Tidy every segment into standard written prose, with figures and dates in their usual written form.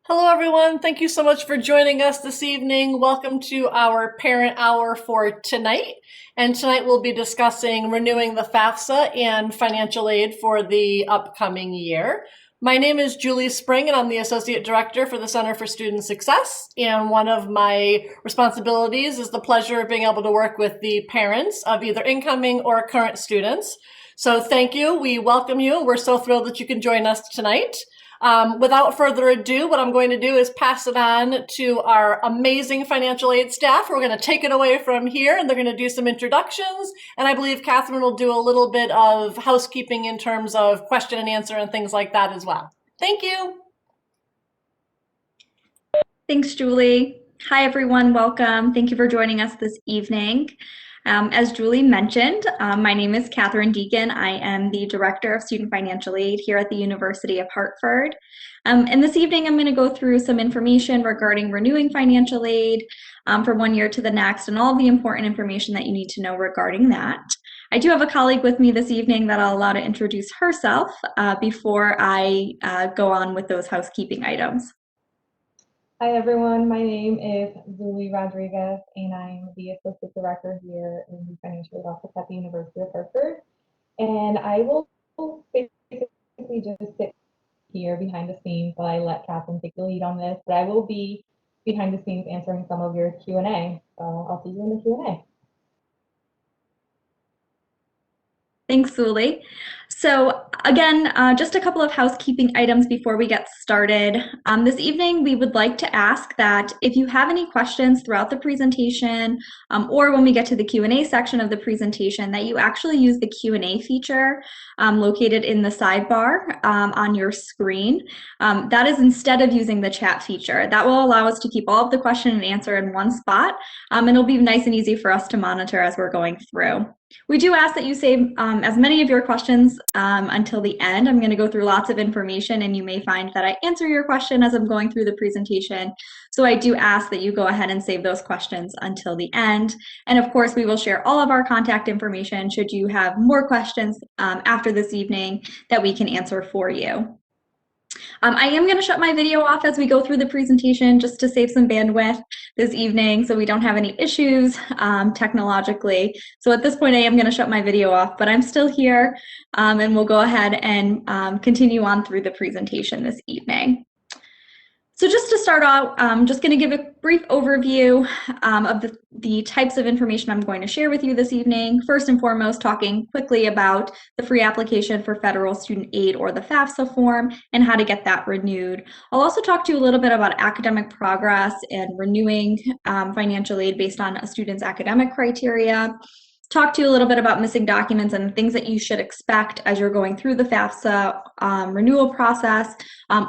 Hello, everyone. Thank you so much for joining us this evening. Welcome to our parent hour for tonight. And tonight we'll be discussing renewing the FAFSA and financial aid for the upcoming year. My name is Julie Spring, and I'm the Associate Director for the Center for Student Success. And one of my responsibilities is the pleasure of being able to work with the parents of either incoming or current students. So thank you. We welcome you. We're so thrilled that you can join us tonight. Without further ado, what I'm going to do is pass it on to our amazing financial aid staff. We're going to take it away from here, and they're going to do some introductions. And I believe Catherine will do a little bit of housekeeping in terms of question and answer and things like that as well. Thank you. Thanks, Julie. Hi, everyone. Welcome. Thank you for joining us this evening. As Julie mentioned, my name is Catherine Deacon. I am the Director of Student Financial Aid here at the University of Hartford. And this evening, I'm going to go through some information regarding renewing financial aid from one year to the next and all the important information that you need to know regarding that. I do have a colleague with me this evening that I'll allow to introduce herself before I go on with those housekeeping items. Hi everyone, my name is Julie Rodriguez and I'm the Associate Director here in the Financial Aid Office at the University of Hartford. And I will basically just sit here behind the scenes while I let Catherine take the lead on this, but I will be behind the scenes answering some of your Q&A. So I'll see you in the Q&A. Thanks, Julie. So again, just a couple of housekeeping items before we get started. This evening, we would like to ask that if you have any questions throughout the presentation or when we get to the Q&A section of the presentation, that you actually use the Q&A feature located in the sidebar on your screen. That is instead of using the chat feature. That will allow us to keep all of the question and answer in one spot, and it'll be nice and easy for us to monitor as we're going through. We do ask that you save as many of your questions until the end. I'm going to go through lots of information, and you may find that I answer your question as I'm going through the presentation. So I do ask that you go ahead and save those questions until the end. And of course, we will share all of our contact information should you have more questions after this evening that we can answer for you. I am going to shut my video off as we go through the presentation just to save some bandwidth this evening so we don't have any issues technologically. So at this point, I am going to shut my video off, but I'm still here and we'll go ahead and continue on through the presentation this evening. So just to start out, I'm just going to give a brief overview of the types of information I'm going to share with you this evening. First and foremost, talking quickly about the free application for federal student aid, or the FAFSA form, and how to get that renewed. I'll also talk to you a little bit about academic progress and renewing financial aid based on a student's academic criteria. Talk to you a little bit about missing documents and things that you should expect as you're going through the FAFSA renewal process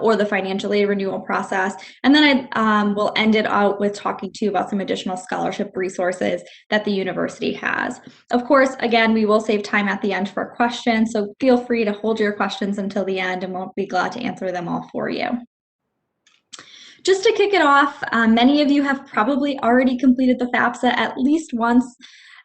or the financial aid renewal process. And then I will end it out with talking to you about some additional scholarship resources that the university has. Of course, again, we will save time at the end for questions, so feel free to hold your questions until the end and we'll be glad to answer them all for you. Just to kick it off, many of you have probably already completed the FAFSA at least once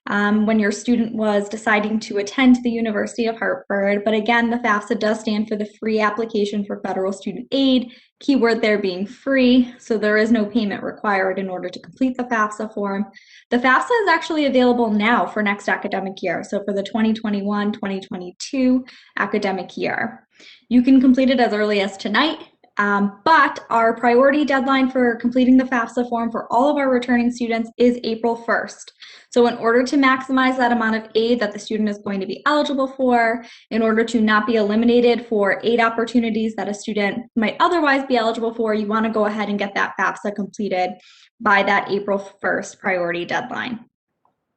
when your student was deciding to attend the University of Hartford. But again, the FAFSA does stand for the free application for federal student aid, keyword there being free, so there is no payment required in order to complete the FAFSA form. The FAFSA is actually available now for next academic year, so for the 2021-2022 academic year. You can complete it as early as tonight. But our priority deadline for completing the FAFSA form for all of our returning students is April 1st. So in order to maximize that amount of aid that the student is going to be eligible for, in order to not be eliminated for aid opportunities that a student might otherwise be eligible for, you want to go ahead and get that FAFSA completed by that April 1st priority deadline.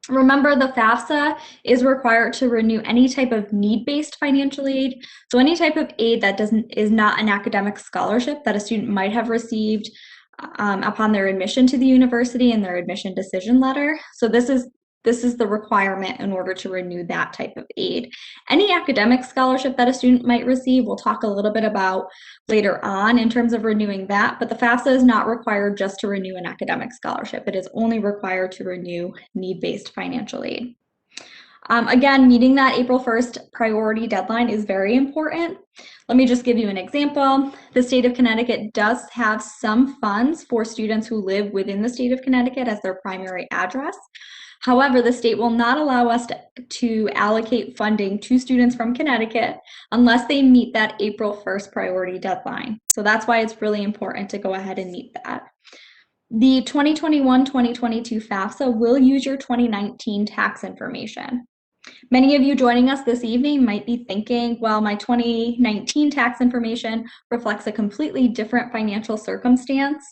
Remember, the FAFSA is required to renew any type of need-based financial aid. So any type of aid that is not an academic scholarship that a student might have received upon their admission to the university in their admission decision letter. So this is the requirement in order to renew that type of aid. Any academic scholarship that a student might receive, we'll talk a little bit about later on in terms of renewing that, but the FAFSA is not required just to renew an academic scholarship. It is only required to renew need-based financial aid. Again, meeting that April 1st priority deadline is very important. Let me just give you an example. The state of Connecticut does have some funds for students who live within the state of Connecticut as their primary address. However, the state will not allow us to allocate funding to students from Connecticut unless they meet that April 1st priority deadline. So that's why it's really important to go ahead and meet that. The 2021-2022 FAFSA will use your 2019 tax information. Many of you joining us this evening might be thinking, well, my 2019 tax information reflects a completely different financial circumstance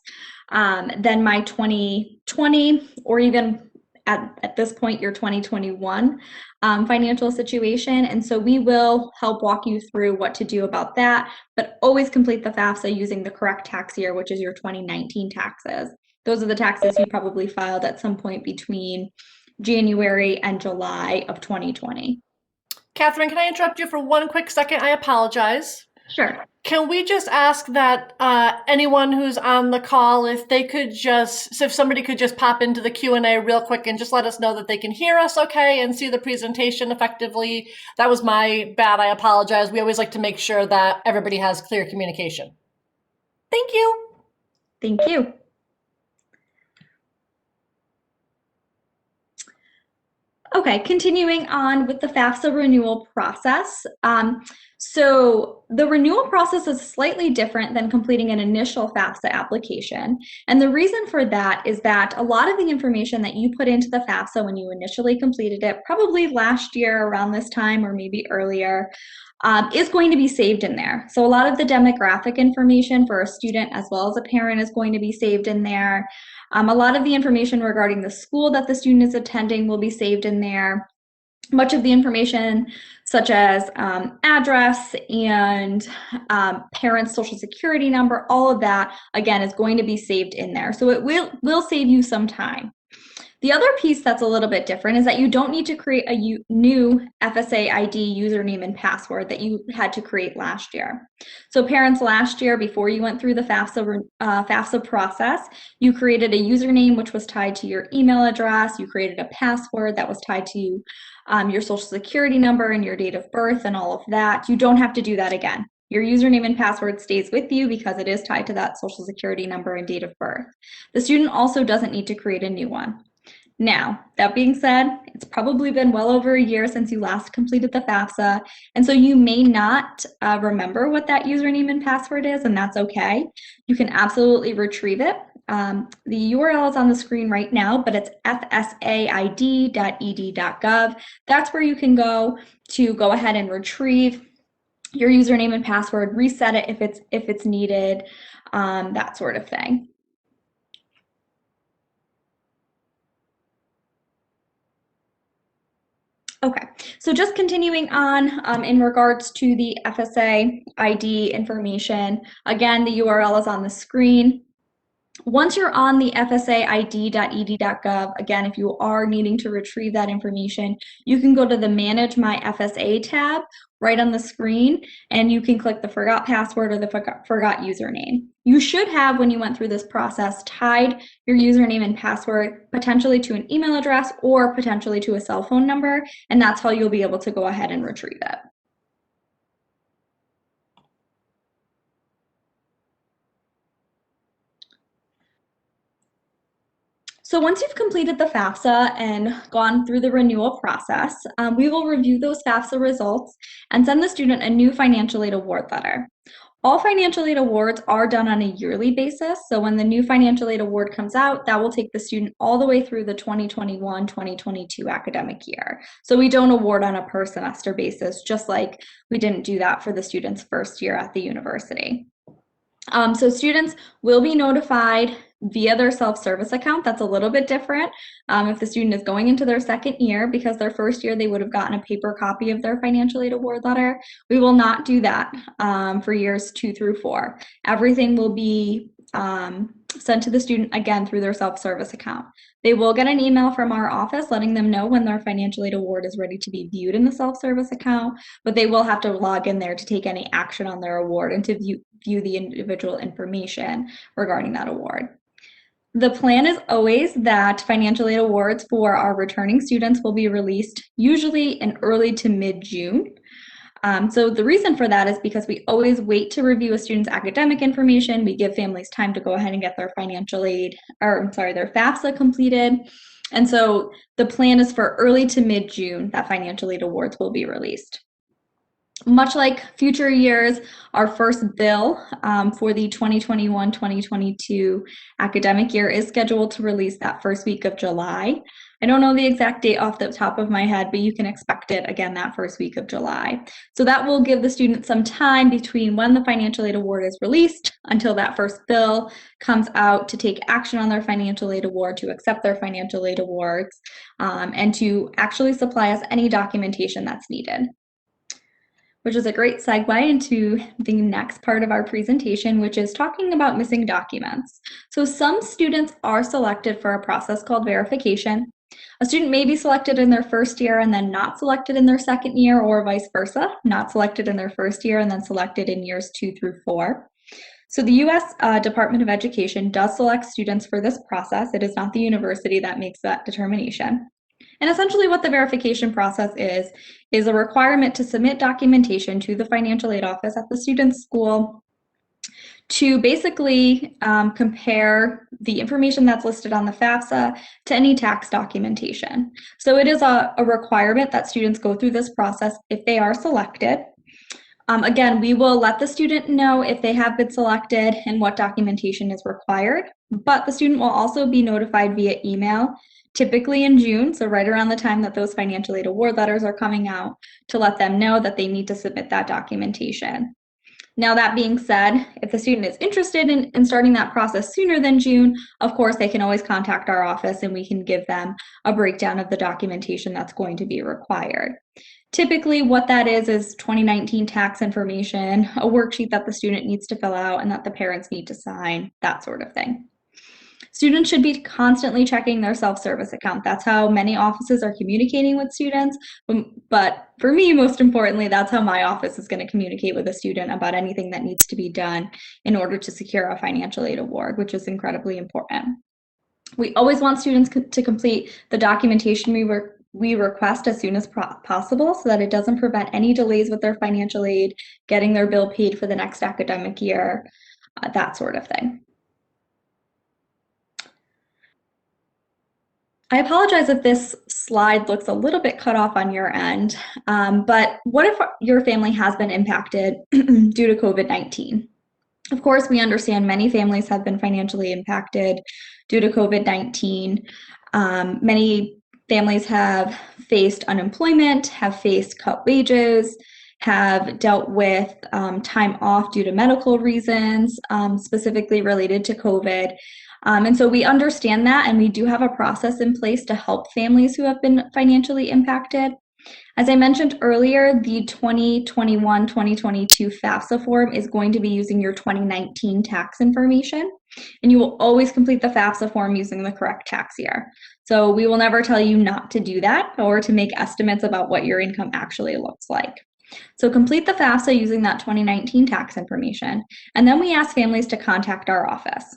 than my 2020 or even at this point, your 2021 financial situation. And so we will help walk you through what to do about that, but always complete the FAFSA using the correct tax year, which is your 2019 taxes. Those are the taxes you probably filed at some point between January and July of 2020. Catherine, can I interrupt you for one quick second? I apologize. Sure. Can we just ask that anyone who's on the call, if somebody could just pop into the Q&A real quick and just let us know that they can hear us okay and see the presentation effectively. That was my bad. I apologize. We always like to make sure that everybody has clear communication. Thank you. Thank you. Okay, continuing on with the FAFSA renewal process. So the renewal process is slightly different than completing an initial FAFSA application. And the reason for that is that a lot of the information that you put into the FAFSA when you initially completed it, probably last year around this time or maybe earlier, is going to be saved in there. So a lot of the demographic information for a student as well as a parent is going to be saved in there. A lot of the information regarding the school that the student is attending will be saved in there. Much of the information, such as address and parents' social security number, all of that, again, is going to be saved in there. So it will save you some time. The other piece that's a little bit different is that you don't need to create a new FSA ID username and password that you had to create last year. So parents, last year, before you went through the FAFSA process, you created a username which was tied to your email address. You created a password that was tied to your social security number and your date of birth and all of that. You don't have to do that again. Your username and password stays with you because it is tied to that social security number and date of birth. The student also doesn't need to create a new one. Now, that being said, it's probably been well over a year since you last completed the FAFSA, and so you may not remember what that username and password is, and that's okay. You can absolutely retrieve it. The URL is on the screen right now, but it's fsaid.ed.gov. That's where you can go ahead and retrieve your username and password, reset it if it's needed, that sort of thing. Okay, so just continuing on in regards to the FSA ID information, again, the URL is on the screen. Once you're on the fsaid.ed.gov, again, if you are needing to retrieve that information, you can go to the Manage My FSA tab right on the screen, and you can click the Forgot Password or the Forgot Username. You should have, when you went through this process, tied your username and password potentially to an email address or potentially to a cell phone number, and that's how you'll be able to go ahead and retrieve it. So once you've completed the FAFSA and gone through the renewal process, we will review those FAFSA results and send the student a new financial aid award letter. All financial aid awards are done on a yearly basis, so when the new financial aid award comes out, that will take the student all the way through the 2021-2022 academic year. So we don't award on a per semester basis, just like we didn't do that for the student's first year at the university. So students will be notified via their self-service account. That's a little bit different if the student is going into their second year, because their first year they would have gotten a paper copy of their financial aid award letter. We will not do that for years 2 through 4. Everything will be sent to the student again through their self-service account. They will get an email from our office letting them know when their financial aid award is ready to be viewed in the self-service account, but they will have to log in there to take any action on their award and to view the individual information regarding that award. The plan is always that financial aid awards for our returning students will be released usually in early to mid-June. So the reason for that is because we always wait to review a student's academic information. We give families time to go ahead and get their their FAFSA completed. And so the plan is for early to mid-June that financial aid awards will be released. Much like future years, our first bill for the 2021-2022 academic year is scheduled to release that first week of July. I don't know the exact date off the top of my head, but you can expect it again that first week of July. So that will give the students some time between when the financial aid award is released until that first bill comes out to take action on their financial aid award, to accept their financial aid awards, and to actually supply us any documentation that's needed. Which is a great segue into the next part of our presentation, which is talking about missing documents. So some students are selected for a process called verification. A student may be selected in their first year and then not selected in their second year, or vice versa, not selected in their first year and then selected in years 2 through 4. So the U.S. Department of Education does select students for this process. It is not the university that makes that determination. And essentially what the verification process is a requirement to submit documentation to the financial aid office at the student's school to basically compare the information that's listed on the FAFSA to any tax documentation. So it is a requirement that students go through this process if they are selected. Again, we will let the student know if they have been selected and what documentation is required, but the student will also be notified via email, typically in June, so right around the time that those financial aid award letters are coming out, to let them know that they need to submit that documentation. Now, that being said, if the student is interested in starting that process sooner than June, of course, they can always contact our office and we can give them a breakdown of the documentation that's going to be required. Typically, what that is 2019 tax information, a worksheet that the student needs to fill out and that the parents need to sign, that sort of thing. Students should be constantly checking their self-service account. That's how many offices are communicating with students. But for me, most importantly, that's how my office is going to communicate with a student about anything that needs to be done in order to secure a financial aid award, which is incredibly important. We always want students to complete the documentation we request as soon as possible so that it doesn't prevent any delays with their financial aid, getting their bill paid for the next academic year, that sort of thing. I apologize if this slide looks a little bit cut off on your end, but what if your family has been impacted due to COVID-19? Of course, we understand many families have been financially impacted due to COVID-19. Many families have faced unemployment, have faced cut wages, have dealt with time off due to medical reasons, specifically related to COVID. And so we understand that, and we do have a process in place to help families who have been financially impacted. As I mentioned earlier, the 2021-2022 FAFSA form is going to be using your 2019 tax information, and you will always complete the FAFSA form using the correct tax year. So we will never tell you not to do that or to make estimates about what your income actually looks like. So complete the FAFSA using that 2019 tax information, and then we ask families to contact our office.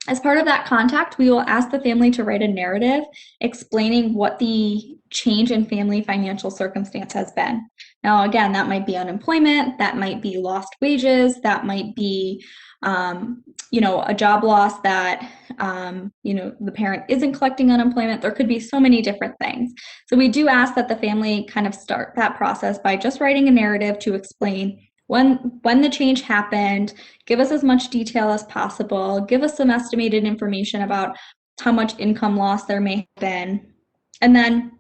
As part of that contact, we will ask the family to write a narrative explaining what the change in family financial circumstance has been. Now, again, that might be unemployment, that might be lost wages, that might be, a job loss that, the parent isn't collecting unemployment. There could be so many different things. So we do ask that the family kind of start that process by just writing a narrative to explain when the change happened, give us as much detail as possible, give us some estimated information about how much income loss there may have been, and then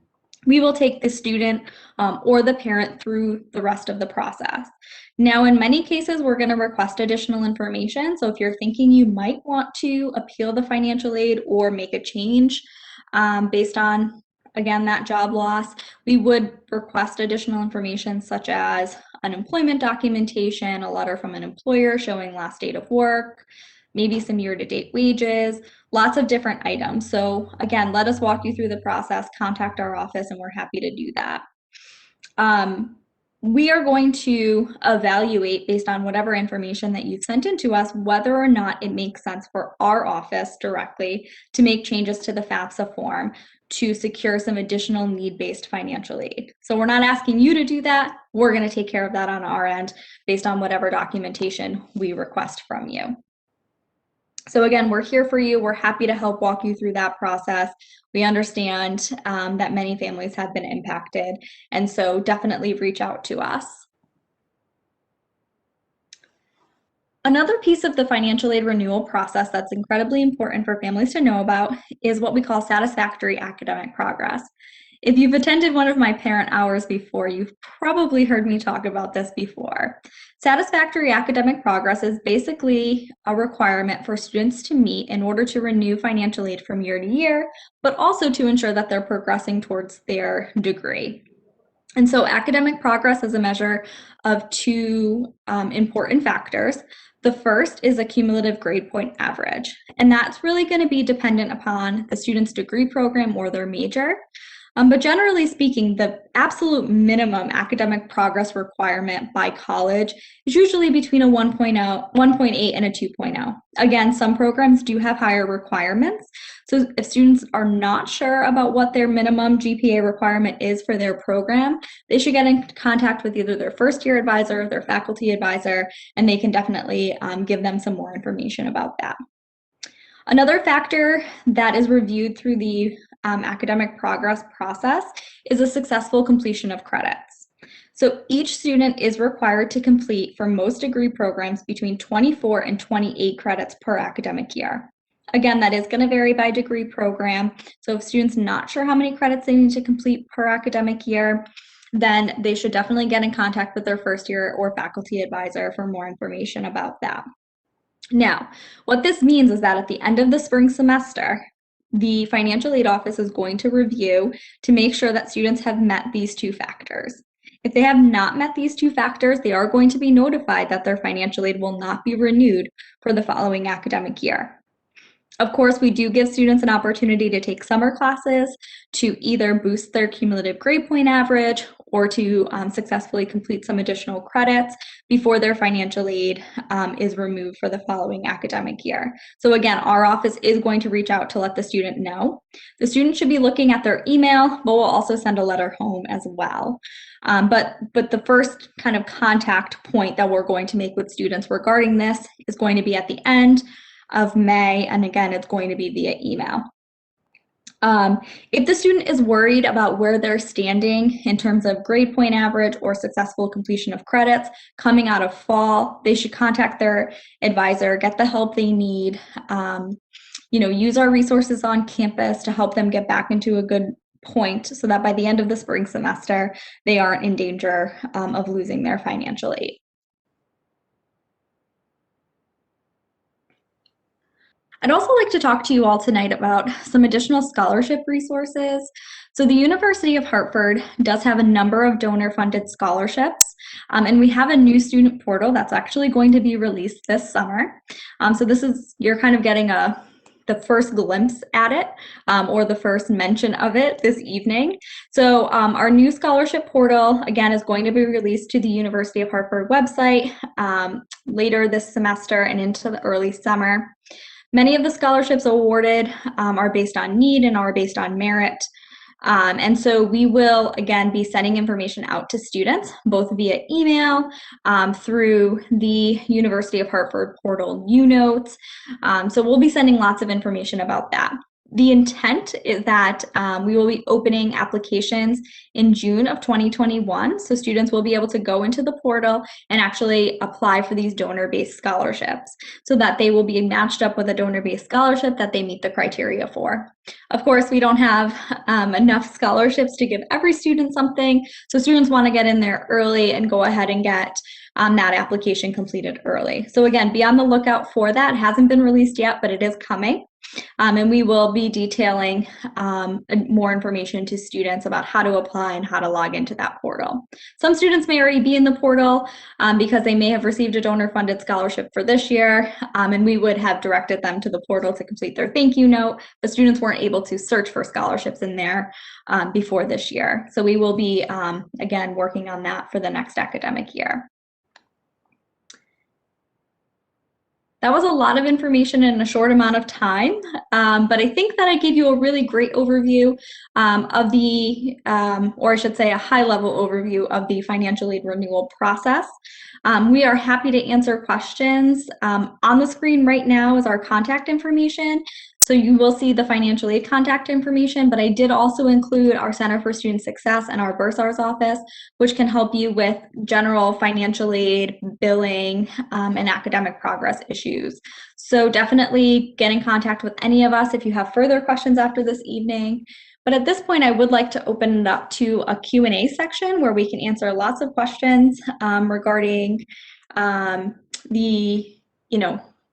we will take the student or the parent through the rest of the process. Now, in many cases, we're going to request additional information. So if you're thinking you might want to appeal the financial aid or make a change based on, again, that job loss, we would request additional information such as unemployment documentation, a letter from an employer showing last date of work, maybe some year-to-date wages, lots of different items. So again, let us walk you through the process, contact our office, and we're happy to do that. we are going to evaluate based on whatever information that you've sent in to us, whether or not it makes sense for our office directly to make changes to the FAFSA form to secure some additional need-based financial aid. So we're not asking you to do that. We're going to take care of that on our end based on whatever documentation we request from you. So again, we're here for you. We're happy to help walk you through that process. We understand that many families have been impacted, and so definitely reach out to us. Another piece of the financial aid renewal process that's incredibly important for families to know about is what we call satisfactory academic progress. If you've attended one of my parent hours before, you've probably heard me talk about this before. Satisfactory academic progress is basically a requirement for students to meet in order to renew financial aid from year to year, but also to ensure that they're progressing towards their degree. And so academic progress is a measure of two important factors. The first is a cumulative grade point average, and that's really going to be dependent upon the student's degree program or their major. But generally speaking, the absolute minimum academic progress requirement by college is usually between a 1.8 and a 2.0. Again, some programs do have higher requirements. So if students are not sure about what their minimum GPA requirement is for their program, they should get in contact with either their first year advisor or their faculty advisor, and they can definitely give them some more information about that. Another factor that is reviewed through the academic progress process is a successful completion of credits. So each student is required to complete for most degree programs between 24 and 28 credits per academic year. Again, that is going to vary by degree program. So if students are not sure how many credits they need to complete per academic year, then they should definitely get in contact with their first year or faculty advisor for more information about that. Now, what this means is that at the end of the spring semester, the financial aid office is going to review to make sure that students have met these two factors. If they have not met these two factors, they are going to be notified that their financial aid will not be renewed for the following academic year. Of course, we do give students an opportunity to take summer classes to either boost their cumulative grade point average or to successfully complete some additional credits before their financial aid is removed for the following academic year. So again, our office is going to reach out to let the student know. The student should be looking at their email, but we'll also send a letter home as well. But the first kind of contact point that we're going to make with students regarding this is going to be at the end of May, and again, it's going to be via email. If the student is worried about where they're standing in terms of grade point average or successful completion of credits coming out of fall, they should contact their advisor, get the help they need, use our resources on campus to help them get back into a good point so that by the end of the spring semester, they aren't in danger of losing their financial aid. I'd also like to talk to you all tonight about some additional scholarship resources. So the University of Hartford does have a number of donor-funded scholarships, and we have a new student portal that's actually going to be released this summer. So you're kind of getting the first glimpse at it or the first mention of it this evening. So our new scholarship portal, again, is going to be released to the University of Hartford website later this semester and into the early summer. Many of the scholarships awarded are based on need and are based on merit. And so we will, again, be sending information out to students, both via email, through the University of Hartford portal U-Notes. So we'll be sending lots of information about that. The intent is that we will be opening applications in June of 2021. So students will be able to go into the portal and actually apply for these donor-based scholarships so that they will be matched up with a donor-based scholarship that they meet the criteria for. Of course, we don't have enough scholarships to give every student something. So students want to get in there early and go ahead and get that application completed early. So again, be on the lookout for that. It hasn't been released yet, but it is coming. And we will be detailing more information to students about how to apply and how to log into that portal. Some students may already be in the portal because they may have received a donor-funded scholarship for this year, and we would have directed them to the portal to complete their thank you note, but students weren't able to search for scholarships in there before this year. So we will be, again, working on that for the next academic year. That was a lot of information in a short amount of time, but I think that I gave you a really great overview of the, or I should say a high-level overview of the financial aid renewal process. We are happy to answer questions. On the screen right now is our contact information. So you will see the financial aid contact information, but I did also include our Center for Student Success and our Bursar's office, which can help you with general financial aid, billing, and academic progress issues. So definitely get in contact with any of us if you have further questions after this evening. But at this point, I would like to open it up to a Q&A section where we can answer lots of questions regarding the,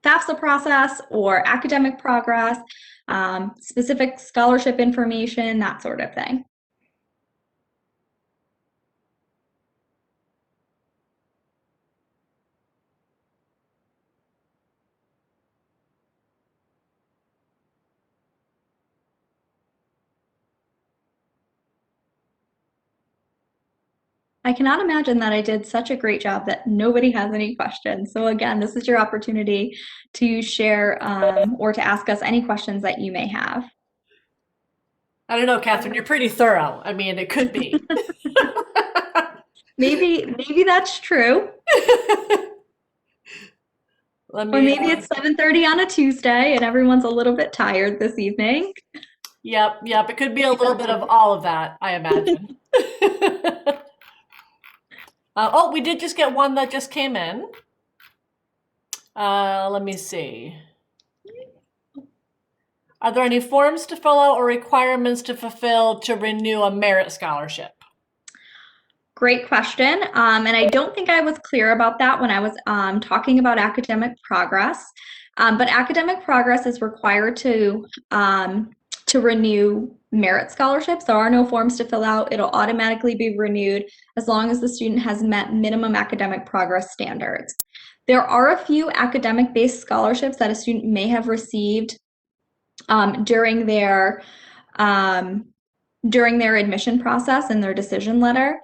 FAFSA process or academic progress, specific scholarship information, that sort of thing. I cannot imagine that I did such a great job that nobody has any questions. So again, this is your opportunity to share or to ask us any questions that you may have. I don't know, Catherine, you're pretty thorough. I mean, it could be. Maybe that's true. Or maybe it's 7:30 on a Tuesday and everyone's a little bit tired this evening. Yep. It could be a little bit of all of that, I imagine. Oh, we did just get one that just came in. Let me see. Are there any forms to fill out or requirements to fulfill to renew a merit scholarship? Great question. And I don't think I was clear about that when I was talking about academic progress. But academic progress is required to renew merit scholarships. There are no forms to fill out. It'll automatically be renewed as long as the student has met minimum academic progress standards. There are a few academic-based scholarships that a student may have received during their admission process and their decision letter.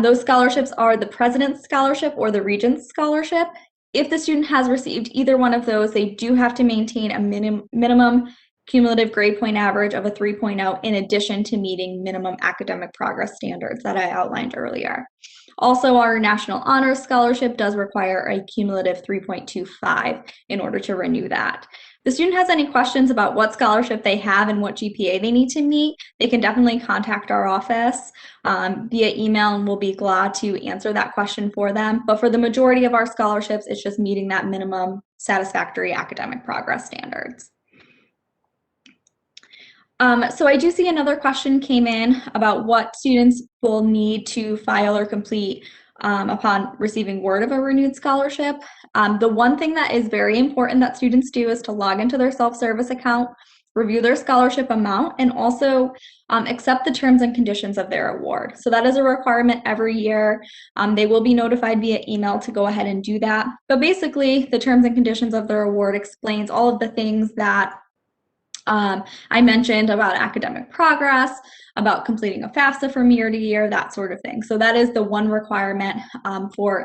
Those scholarships are the President's Scholarship or the Regent's Scholarship. If the student has received either one of those, they do have to maintain a minimum cumulative grade point average of a 3.0 in addition to meeting minimum academic progress standards that I outlined earlier. Also, our National Honors Scholarship does require a cumulative 3.25 in order to renew that. If the student has any questions about what scholarship they have and what GPA they need to meet, they can definitely contact our office via email, and we'll be glad to answer that question for them. But for the majority of our scholarships, it's just meeting that minimum satisfactory academic progress standards. So I do see another question came in about what students will need to file or complete upon receiving word of a renewed scholarship. The one thing that is very important that students do is to log into their self-service account, review their scholarship amount, and also accept the terms and conditions of their award. So that is a requirement every year. They will be notified via email to go ahead and do that. But basically, the terms and conditions of their award explains all of the things that I mentioned about academic progress, about completing a FAFSA from year to year, that sort of thing. So that is the one requirement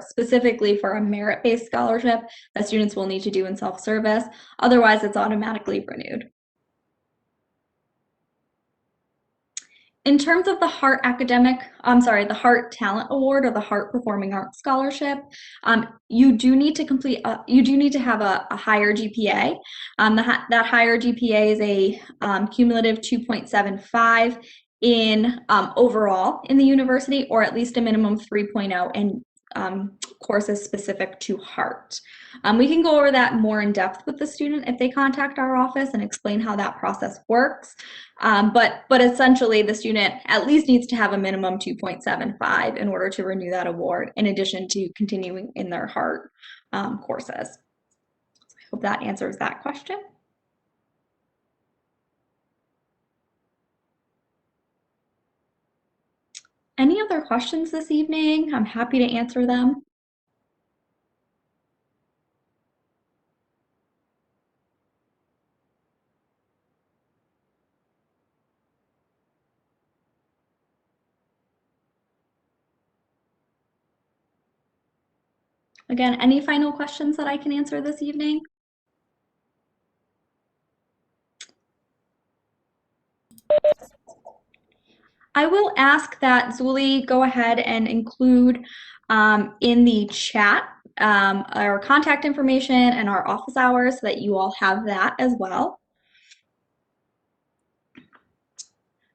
specifically for a merit-based scholarship that students will need to do in self-service. Otherwise, it's automatically renewed. In terms of the Heart the Heart Talent Award or the Heart Performing Arts Scholarship, you do need to have a higher GPA. That higher GPA is a cumulative 2.75 in overall in the university, or at least a minimum 3.0 in courses specific to Heart. We can go over that more in depth with the student if they contact our office and explain how that process works. But essentially, the student at least needs to have a minimum 2.75 in order to renew that award, in addition to continuing in their Heart courses. So I hope that answers that question. Any other questions this evening? I'm happy to answer them. Again, any final questions that I can answer this evening? I will ask that Zuli go ahead and include in the chat our contact information and our office hours so that you all have that as well.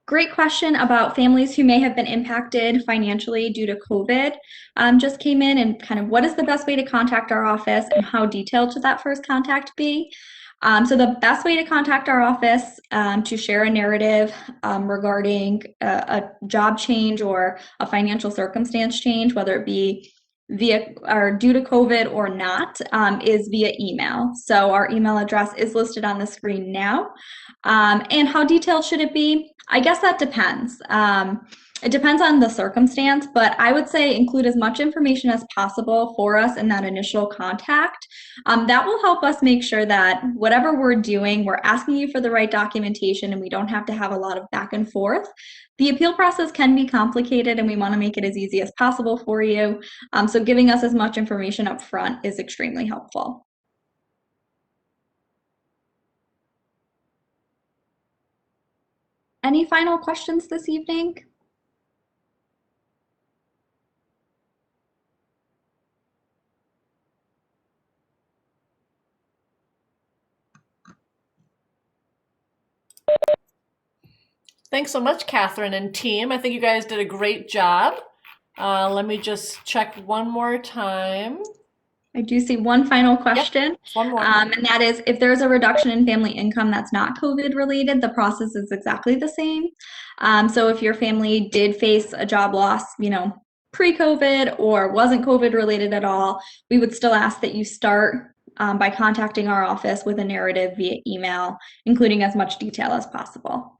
Great question about families who may have been impacted financially due to COVID. Just came in, and kind of what is the best way to contact our office and how detailed should that first contact be? So the best way to contact our office to share a narrative regarding a job change or a financial circumstance change, whether it be via or due to COVID or not, is via email. So our email address is listed on the screen now. And how detailed should it be? I guess that depends. It depends on the circumstance, but I would say include as much information as possible for us in that initial contact. That will help us make sure that whatever we're doing, we're asking you for the right documentation and we don't have to have a lot of back and forth. The appeal process can be complicated and we want to make it as easy as possible for you. So giving us as much information up front is extremely helpful. Any final questions this evening? Thanks so much, Catherine and team. I think you guys did a great job. Let me just check one more time. I do see one final question. Yep, one more. And that is, if there's a reduction in family income that's not COVID related, the process is exactly the same. So if your family did face a job loss, pre-COVID or wasn't COVID related at all, we would still ask that you start by contacting our office with a narrative via email, including as much detail as possible.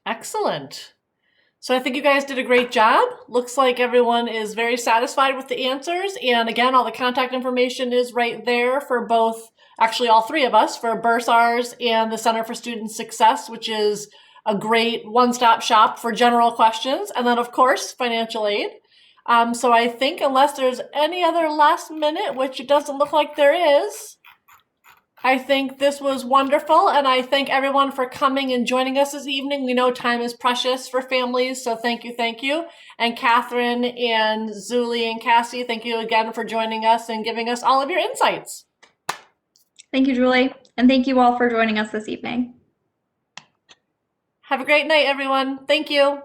Excellent. So I think you guys did a great job. Looks like everyone is very satisfied with the answers. And again, all the contact information is right there for both, actually all three of us, for Bursars and the Center for Student Success, which is a great one-stop shop for general questions. And then of course, financial aid. So I think unless there's any other last minute, which it doesn't look like there is, I think this was wonderful, and I thank everyone for coming and joining us this evening. We know time is precious for families, so thank you, thank you. And Catherine and Zuli and Cassie, thank you again for joining us and giving us all of your insights. Thank you, Julie, and thank you all for joining us this evening. Have a great night, everyone. Thank you.